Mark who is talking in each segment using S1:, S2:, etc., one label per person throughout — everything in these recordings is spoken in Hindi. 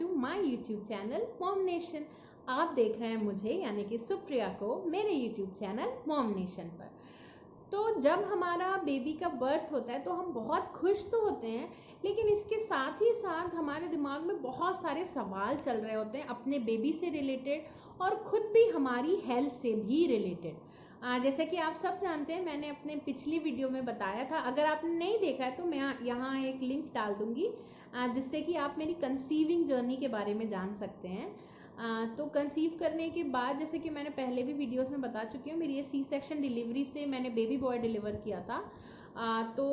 S1: To my YouTube channel Mom Nation. आप देख रहे हैं मुझे यानी कि सुप्रिया को मेरे यूट्यूब चैनल मॉम नेशन पर। तो जब हमारा बेबी का बर्थ होता है तो हम बहुत खुश तो होते हैं, लेकिन इसके साथ ही साथ हमारे दिमाग में बहुत सारे सवाल चल रहे होते हैं अपने बेबी से रिलेटेड और खुद भी हमारी हेल्थ से भी रिलेटेड। जैसे कि आप सब जानते हैं, मैंने अपने पिछली वीडियो में बताया था। अगर आपने नहीं देखा है तो मैं यहाँ एक लिंक डाल दूँगी जिससे कि आप मेरी कंसीविंग जर्नी के बारे में जान सकते हैं। तो कंसीव करने के बाद, जैसे कि मैंने पहले भी वीडियोस में बता चुकी हूँ, मेरी ये सी सेक्शन डिलीवरी से मैंने बेबी बॉय डिलीवर किया था। तो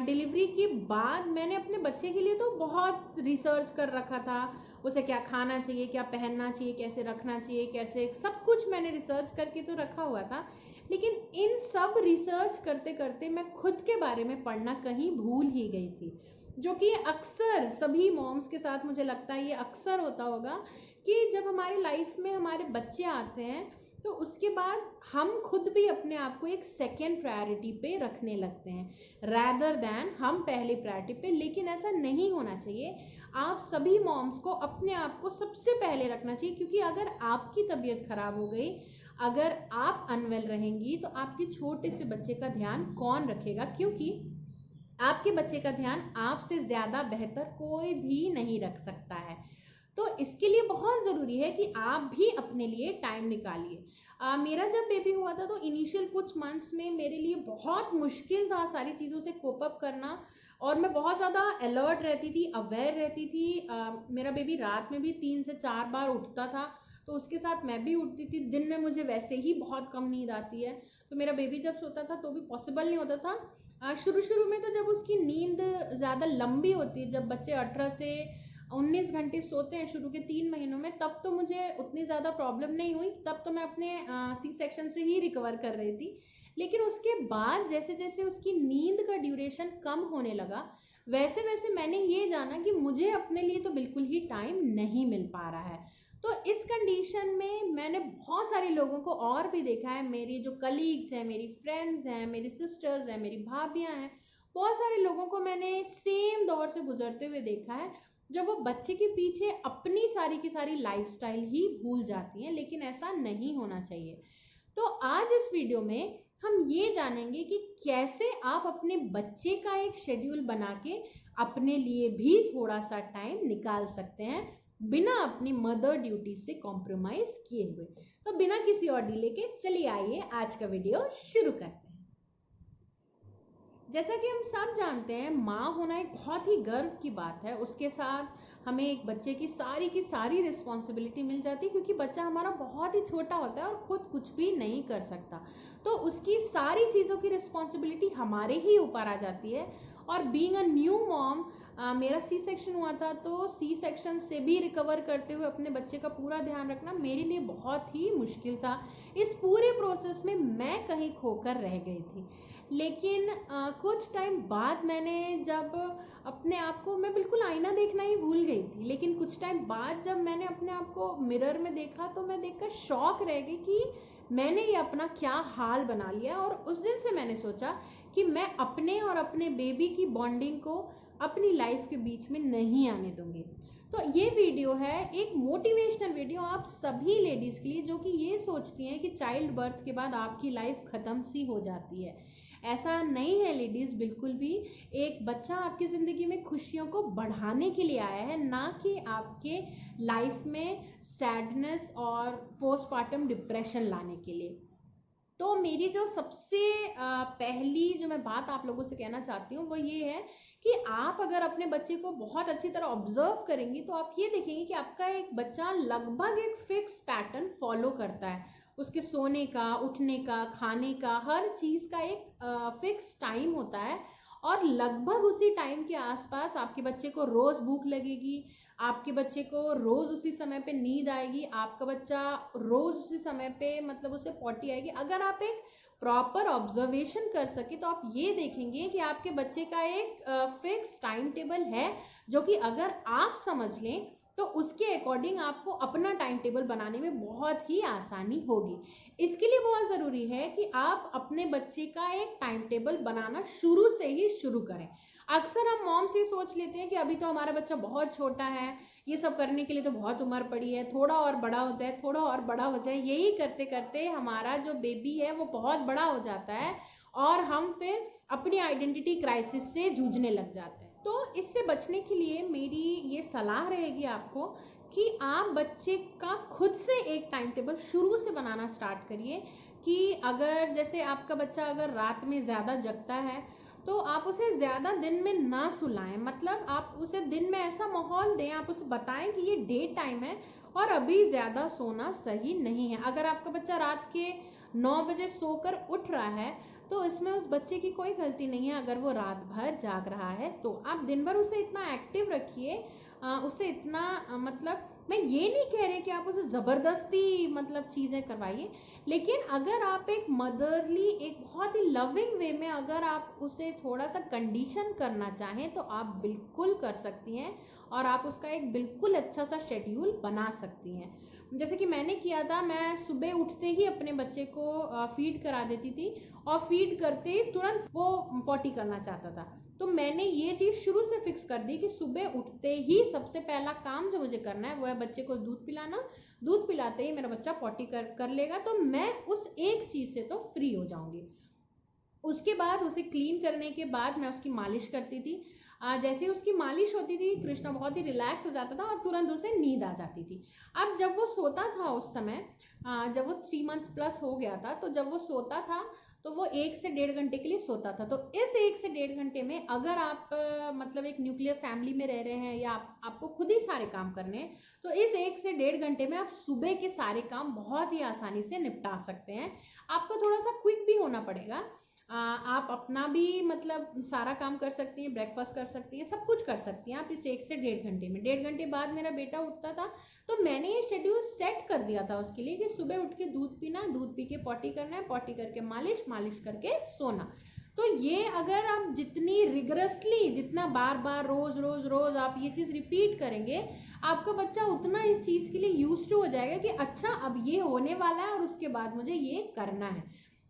S1: डिलीवरी के बाद मैंने अपने बच्चे के लिए तो बहुत रिसर्च कर रखा था। उसे क्या खाना चाहिए, क्या पहनना चाहिए, कैसे रखना चाहिए, कैसे सब कुछ मैंने रिसर्च करके तो रखा हुआ था। लेकिन इन सब रिसर्च करते करते मैं खुद के बारे में पढ़ना कहीं भूल ही गई थी, जो कि अक्सर सभी मॉम्स के साथ मुझे लगता है ये अक्सर होता होगा कि जब हमारी लाइफ में हमारे बच्चे आते हैं तो उसके बाद हम खुद भी अपने आप को एक सेकेंड प्रायोरिटी पे रखने लगते हैं रैदर दैन हम पहली प्रायोरिटी पे। लेकिन ऐसा नहीं होना चाहिए। आप सभी मॉम्स को अपने आप को सबसे पहले रखना चाहिए, क्योंकि अगर आपकी तबीयत खराब हो गई, अगर आप अनवेल रहेंगी, तो आपके छोटे से बच्चे का ध्यान कौन रखेगा? क्योंकि आपके बच्चे का ध्यान आपसे ज़्यादा बेहतर कोई भी नहीं रख सकता है। तो इसके लिए बहुत ज़रूरी है कि आप भी अपने लिए टाइम निकालिए। मेरा जब बेबी हुआ था तो इनिशियल कुछ मंथ्स में मेरे लिए बहुत मुश्किल था सारी चीज़ों से कोप अप करना, और मैं बहुत ज़्यादा अलर्ट रहती थी, अवेयर रहती थी। मेरा बेबी रात में भी 3 से 4 बार उठता था, तो उसके साथ मैं भी उठती थी। दिन में मुझे वैसे ही बहुत कम नींद आती है, तो मेरा बेबी जब सोता था तो भी पॉसिबल नहीं होता था। शुरू में तो जब उसकी नींद ज़्यादा लंबी होती है, जब बच्चे 18 से 19 घंटे सोते हैं शुरू के 3 महीनों में, तब तो मुझे उतनी ज़्यादा प्रॉब्लम नहीं हुई। तब तो मैं अपने सी सेक्शन से ही रिकवर कर रही थी। लेकिन उसके बाद जैसे जैसे उसकी नींद का ड्यूरेशन कम होने लगा, वैसे वैसे मैंने ये जाना कि मुझे अपने लिए तो बिल्कुल ही टाइम नहीं मिल पा रहा है। तो इस कंडीशन में मैंने बहुत सारे लोगों को और भी देखा है। मेरी जो कलीग्स हैं, मेरी फ्रेंड्स हैं, मेरी सिस्टर्स हैं, मेरी भाभियाँ हैं, बहुत सारे लोगों को मैंने सेम दौर से गुजरते हुए देखा है, जब वो बच्चे के पीछे अपनी सारी की सारी लाइफस्टाइल ही भूल जाती हैं। लेकिन ऐसा नहीं होना चाहिए। तो आज इस वीडियो में हम ये जानेंगे कि कैसे आप अपने बच्चे का एक शेड्यूल बना के अपने लिए भी थोड़ा सा टाइम निकाल सकते हैं, बिना अपनी मदर ड्यूटी से कॉम्प्रोमाइज किए हुए। तो बिना किसी और डिले के चलिए आइए आज का वीडियो शुरू करते हैं। जैसा कि हम सब जानते हैं, माँ होना एक बहुत ही गर्व की बात है। उसके साथ हमें एक बच्चे की सारी रिस्पॉन्सिबिलिटी मिल जाती है, क्योंकि बच्चा हमारा बहुत ही छोटा होता है और खुद कुछ भी नहीं कर सकता। तो उसकी सारी चीज़ों की रिस्पॉन्सिबिलिटी हमारे ही ऊपर आ जाती है। और बीइंग अ न्यू मॉम, मेरा सी सेक्शन हुआ था, तो सी सेक्शन से भी रिकवर करते हुए अपने बच्चे का पूरा ध्यान रखना मेरे लिए बहुत ही मुश्किल था। इस पूरे प्रोसेस में मैं कहीं खोकर रह गई थी। लेकिन कुछ टाइम बाद मैंने जब अपने आप को, मैं बिल्कुल आईना देखना ही भूल गई थी, लेकिन कुछ टाइम बाद जब मैंने अपने आप को मिरर में देखा तो मैं देखकर शॉक रह गई कि मैंने ये अपना क्या हाल बना लिया। और उस दिन से मैंने सोचा कि मैं अपने और अपने बेबी की बॉन्डिंग को अपनी लाइफ के बीच में नहीं आने दूंगी। तो ये वीडियो है एक मोटिवेशनल वीडियो आप सभी लेडीज़ के लिए, जो कि ये सोचती हैं कि चाइल्ड बर्थ के बाद आपकी लाइफ ख़त्म सी हो जाती है। ऐसा नहीं है लेडीज़, बिल्कुल भी। एक बच्चा आपकी ज़िंदगी में खुशियों को बढ़ाने के लिए आया है, ना कि आपके लाइफ में सैडनेस और पोस्टपार्टम डिप्रेशन लाने के लिए। तो मेरी जो सबसे पहली जो मैं बात आप लोगों से कहना चाहती हूँ वो ये है कि आप अगर अपने बच्चे को बहुत अच्छी तरह ऑब्जर्व करेंगी तो आप ये देखेंगे कि आपका एक बच्चा लगभग एक फिक्स पैटर्न फॉलो करता है। उसके सोने का, उठने का, खाने का, हर चीज़ का एक फिक्स टाइम होता है। और लगभग उसी टाइम के आसपास आपके बच्चे को रोज़ भूख लगेगी, आपके बच्चे को रोज़ उसी समय पे नींद आएगी, आपका बच्चा रोज़ उसी समय पे मतलब उसे पॉटी आएगी। अगर आप एक प्रॉपर ऑब्जर्वेशन कर सके तो आप ये देखेंगे कि आपके बच्चे का एक फिक्स टाइम टेबल है, जो कि अगर आप समझ लें तो उसके अकॉर्डिंग आपको अपना टाइम टेबल बनाने में बहुत ही आसानी होगी। इसके लिए बहुत ज़रूरी है कि आप अपने बच्चे का एक टाइम टेबल बनाना शुरू से ही शुरू करें। अक्सर हम मॉम्स ये सोच लेते हैं कि अभी तो हमारा बच्चा बहुत छोटा है, ये सब करने के लिए तो बहुत उम्र पड़ी है, थोड़ा और बड़ा हो जाए, थोड़ा और बड़ा हो जाए। यही करते करते हमारा जो बेबी है वो बहुत बड़ा हो जाता है और हम फिर अपनी आइडेंटिटी क्राइसिस से जूझने लग जाते हैं। तो इससे बचने के लिए मेरी ये सलाह रहेगी आपको कि आप बच्चे का खुद से एक टाइम टेबल शुरू से बनाना स्टार्ट करिए। कि अगर जैसे आपका बच्चा अगर रात में ज़्यादा जगता है तो आप उसे ज़्यादा दिन में ना सुलाएं। मतलब आप उसे दिन में ऐसा माहौल दें, आप उसे बताएं कि ये डे टाइम है और अभी ज़्यादा सोना सही नहीं है। अगर आपका बच्चा रात के 9 बजे सोकर उठ रहा है तो इसमें उस बच्चे की कोई गलती नहीं है अगर वो रात भर जाग रहा है। तो आप दिन भर उसे इतना एक्टिव रखिए, उसे इतना मतलब मैं ये नहीं कह रही कि आप उसे ज़बरदस्ती मतलब चीज़ें करवाइए, लेकिन अगर आप एक मदरली, एक बहुत ही लविंग वे में अगर आप उसे थोड़ा सा कंडीशन करना चाहें तो आप बिल्कुल कर सकती हैं और आप उसका एक बिल्कुल अच्छा सा शेड्यूल बना सकती हैं। जैसे कि मैंने किया था, मैं सुबह उठते ही अपने बच्चे को फीड करा देती थी और फीड करते ही तुरंत वो पॉटी करना चाहता था। तो मैंने ये चीज़ शुरू से फिक्स कर दी कि सुबह उठते ही सबसे पहला काम जो मुझे करना है वो है बच्चे को दूध पिलाना। दूध पिलाते ही मेरा बच्चा पॉटी कर लेगा तो मैं उस एक चीज़ से तो फ्री हो जाऊंगी। उसके बाद उसे क्लीन करने के बाद मैं उसकी मालिश करती थी। जैसे ही उसकी मालिश होती थी कृष्णा बहुत ही रिलैक्स हो जाता था और तुरंत उसे नींद आ जाती थी। अब जब वो सोता था उस समय, जब वो 3 मंथ्स प्लस हो गया था, तो जब वो सोता था तो वो 1 से 1.5 घंटे के लिए सोता था। तो इस 1 से 1.5 घंटे में अगर आप मतलब एक न्यूक्लियर फैमिली में रह रहे हैं या आपको खुद ही सारे काम करने हैं तो इस 1 से 1.5 घंटे में आप सुबह के सारे काम बहुत ही आसानी से निपटा सकते हैं। आपको थोड़ा सा क्विक भी होना पड़ेगा। आप अपना भी मतलब सारा काम कर सकती हैं, ब्रेकफास्ट कर सकती हैं, सब कुछ कर सकती हैं आप इस 1 से 1.5 घंटे में। 1.5 घंटे बाद मेरा बेटा उठता था तो मैंने ये शेड्यूल सेट कर दिया था उसके लिए कि सुबह उठ के दूध पीना, दूध पी के पॉटी करना है, पॉटी करके मालिश, मालिश करके सोना। तो ये अगर आप जितनी रिगरसली, जितना बार बार रोज रोज रोज आप ये चीज़ रिपीट करेंगे, आपका बच्चा उतना इस चीज़ के लिए यूज्ड टू हो जाएगा कि अच्छा अब ये होने वाला है और उसके बाद मुझे ये करना है।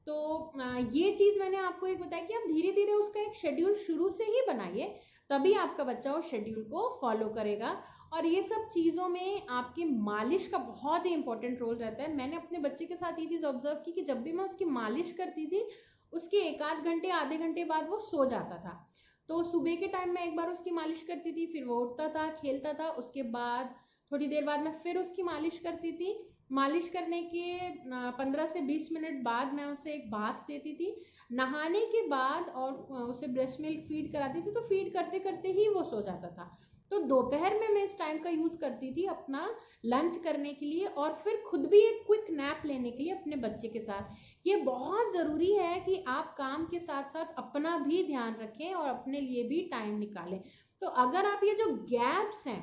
S1: तो ये चीज़ मैंने आपको एक बताया कि आप धीरे धीरे उसका एक शेड्यूल शुरू से ही बनाइए, तभी आपका बच्चा उस शेड्यूल को फॉलो करेगा। और ये सब चीज़ों में आपकी मालिश का बहुत ही इंपॉर्टेंट रोल रहता है। मैंने अपने बच्चे के साथ ये चीज़ ऑब्जर्व की कि जब भी मैं उसकी मालिश करती थी उसके 1 आध घंटे, आधे घंटे बाद वो सो जाता था। तो सुबह के टाइम में एक बार उसकी मालिश करती थी, फिर वो उठता था, खेलता था, उसके बाद थोड़ी देर बाद मैं फिर उसकी मालिश करती थी। मालिश करने के 15 से 20 मिनट बाद मैं उसे एक बाथ देती थी। नहाने के बाद और उसे ब्रेस्ट मिल्क फीड कराती थी, तो फीड करते करते ही वो सो जाता था। तो दोपहर में मैं इस टाइम का यूज़ करती थी अपना लंच करने के लिए और फिर खुद भी एक क्विक नैप लेने के लिए अपने बच्चे के साथ। ये बहुत ज़रूरी है कि आप काम के साथ साथ अपना भी ध्यान रखें और अपने लिए भी टाइम निकालें। तो अगर आप ये जो गैप्स हैं,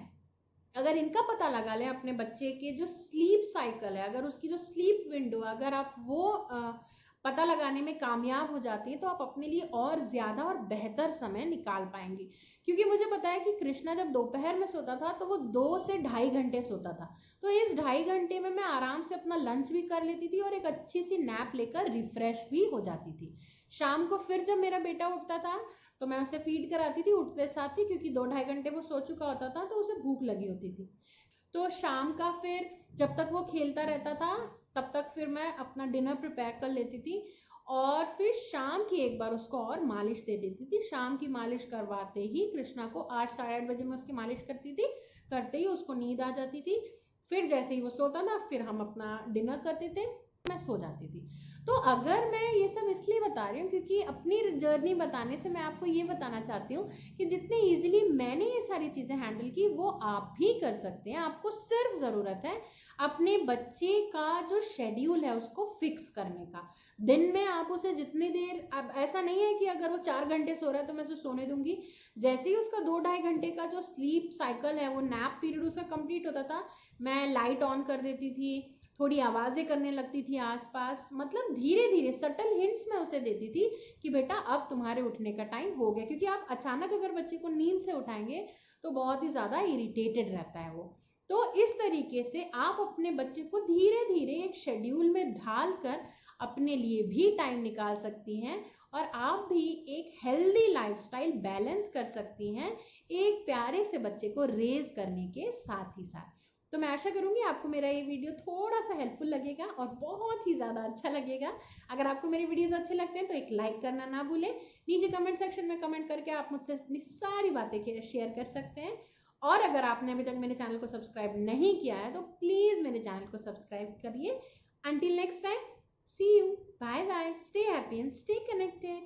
S1: अगर इनका पता लगा लें अपने बच्चे के जो स्लीप साइकिल है, अगर उसकी जो स्लीप विंडो, अगर आप वो पता लगाने में कामयाब हो जाती है तो आप अपने लिए और ज़्यादा और बेहतर समय निकाल पाएंगी। क्योंकि मुझे पता है कि कृष्णा जब दोपहर में सोता था तो वो 2 से ढाई घंटे सोता था। तो इस 2.5 घंटे में मैं आराम से अपना लंच भी कर लेती थी और एक अच्छी सी नैप लेकर रिफ्रेश भी हो जाती थी। शाम को फिर जब मेरा बेटा उठता था तो मैं उसे फीड कराती थी उठते साथ ही, क्योंकि 2 ढाई घंटे वो सो चुका होता था तो उसे भूख लगी होती थी। तो शाम का फिर जब तक वो खेलता रहता था तब तक फिर मैं अपना डिनर प्रिपेयर कर लेती थी और फिर शाम की एक बार उसको और मालिश दे देती थी। शाम की मालिश करवाते ही कृष्णा को 8 साढ़े 8 बजे मैं उसकी मालिश करती थी, करते ही उसको नींद आ जाती थी। फिर जैसे ही वो सोता था फिर हम अपना डिनर करते थे, मैं सो जाती थी। तो अगर मैं ये सब इसलिए बता रही हूँ क्योंकि अपनी जर्नी बताने से मैं आपको ये बताना चाहती हूँ कि जितने इजीली मैंने ये सारी चीज़ें हैंडल की वो आप भी कर सकते हैं। आपको सिर्फ ज़रूरत है अपने बच्चे का जो शेड्यूल है उसको फिक्स करने का। दिन में आप उसे जितनी देर, अब ऐसा नहीं है कि अगर वो 4 घंटे सो रहा है तो मैं उसे सोने दूंगी। जैसे ही उसका 2 ढाई घंटे का जो स्लीप साइकिल है, वो नैप पीरियड उसका कंप्लीट होता था, मैं लाइट ऑन कर देती थी, थोड़ी आवाज़ें करने लगती थी आसपास। मतलब धीरे धीरे सटल हिंट्स मैं उसे देती थी कि बेटा अब तुम्हारे उठने का टाइम हो गया। क्योंकि आप अचानक अगर बच्चे को नींद से उठाएंगे तो बहुत ही ज़्यादा इरिटेटेड रहता है वो। तो इस तरीके से आप अपने बच्चे को धीरे धीरे एक शेड्यूल में ढाल कर अपने लिए भी टाइम निकाल सकती हैं और आप भी एक हेल्दी लाइफस्टाइल बैलेंस कर सकती हैं एक प्यारे से बच्चे को रेज करने के साथ ही साथ। तो मैं आशा करूंगी आपको मेरा ये वीडियो थोड़ा सा हेल्पफुल लगेगा और बहुत ही ज़्यादा अच्छा लगेगा। अगर आपको मेरे वीडियोस अच्छे लगते हैं तो एक लाइक करना ना भूलें। नीचे कमेंट सेक्शन में कमेंट करके आप मुझसे अपनी सारी बातें शेयर कर सकते हैं। और अगर आपने अभी तक मेरे चैनल को सब्सक्राइब नहीं किया है तो प्लीज़ मेरे चैनल को सब्सक्राइब करिए। Until next time, see you, bye bye, stay happy and stay connected.